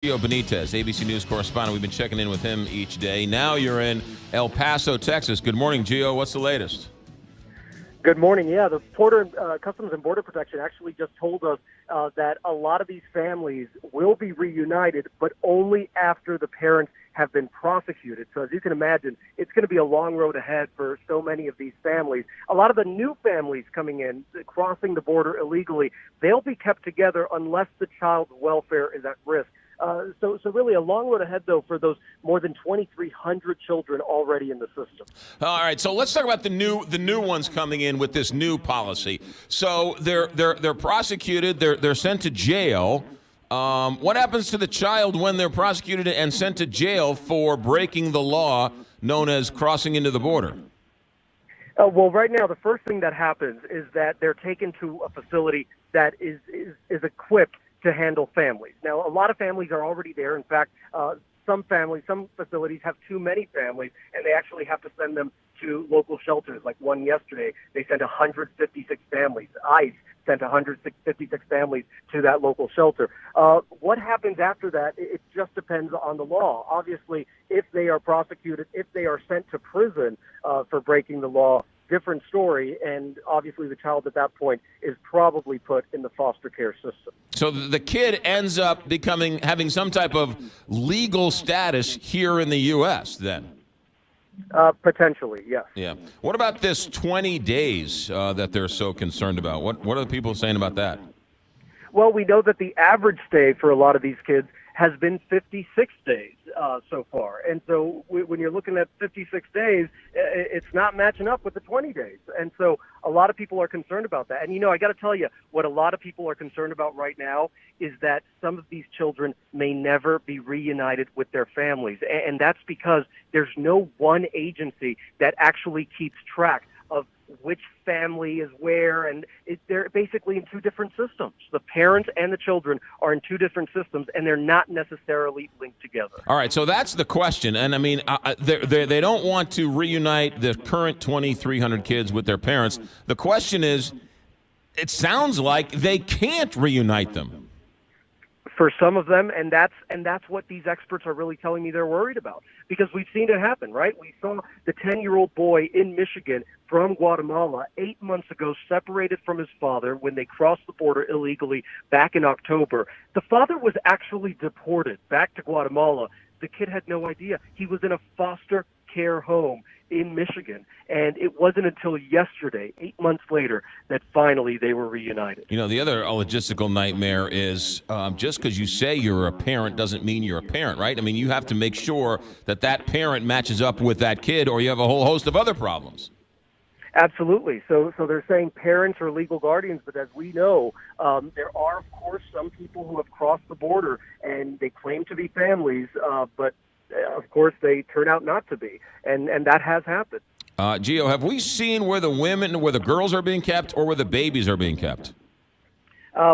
Gio Benitez, ABC News correspondent. We've been checking in with him each day. Now you're in El Paso, Texas. Good morning, Gio. What's the latest? Good morning. Yeah, the Customs and Border Protection actually just told us that a lot of these families will be reunited, but only after the parents have been prosecuted. So as you can imagine, it's going to be a long road ahead for so many of these families. A lot of the new families coming in, crossing the border illegally, they'll be kept together unless the child's welfare is at risk. So really a long road ahead, though, for those more than 2,300 children already in the system. All right, so let's talk about the new ones coming in with this new policy. So they're prosecuted, they're sent to jail. What happens to the child when they're prosecuted and sent to jail for breaking the law known as crossing into the border? Well, right now, the first thing that happens is that they're taken to a facility that is equipped to handle families. Now, a lot of families are already there. In fact, some facilities have too many families, and they actually have to send them to local shelters. Like one yesterday, they sent 156 families. ICE sent 156 families to that local shelter. What happens after that, it just depends on the law. Obviously, if they are prosecuted, if they are sent to prison for breaking the law, different story, and obviously the child at that point is probably put in the foster care system. So the kid ends up having some type of legal status here in the U.S. then? Potentially, yes. Yeah. What about this 20 days that they're so concerned about? What are the people saying about that? Well, we know that the average stay for a lot of these kids has been 56 days so far. And so when you're looking at 56 days, it's not matching up with the 20 days. And so a lot of people are concerned about that. And, I got to tell you, what a lot of people are concerned about right now is that some of these children may never be reunited with their families. And that's because there's no one agency that actually keeps track of which family is where, and they're basically in two different systems. The parents and the children are in two different systems, and they're not necessarily linked together. All right, so that's the question. And, I mean, they don't want to reunite the current 2,300 kids with their parents. The question is, it sounds like they can't reunite them. For some of them, and that's what these experts are really telling me they're worried about, because we've seen it happen, right? We saw the 10-year-old boy in Michigan from Guatemala 8 months ago separated from his father when they crossed the border illegally back in October. The father was actually deported back to Guatemala. The kid had no idea. He was in a foster care home in Michigan, and it wasn't until yesterday, 8 months later, that finally they were reunited. The other logistical nightmare is just because you say you're a parent doesn't mean you're a parent, right? I mean, you have to make sure that that parent matches up with that kid, or you have a whole host of other problems. Absolutely. So they're saying parents are legal guardians, but as we know, there are, of course, some people who have crossed the border, and they claim to be families, but of course, they turn out not to be, and that has happened. Gio, have we seen where the girls are being kept or where the babies are being kept?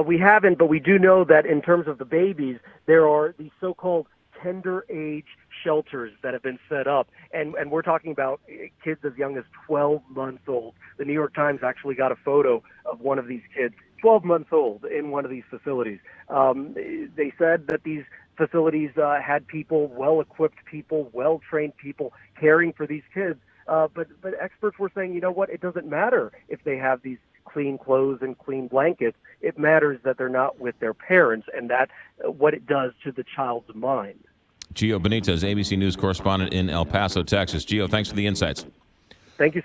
We haven't, but we do know that in terms of the babies, there are these so-called tender age shelters that have been set up, and we're talking about kids as young as 12 months old. The New York Times actually got a photo of one of these kids, 12 months old, in one of these facilities. They said that these facilities had people, well-equipped people, well-trained people caring for these kids. But experts were saying, you know what, it doesn't matter if they have these clean clothes and clean blankets. It matters that they're not with their parents, and that's what it does to the child's mind. Gio Benitez, ABC News correspondent in El Paso, Texas. Gio, thanks for the insights. Thank you.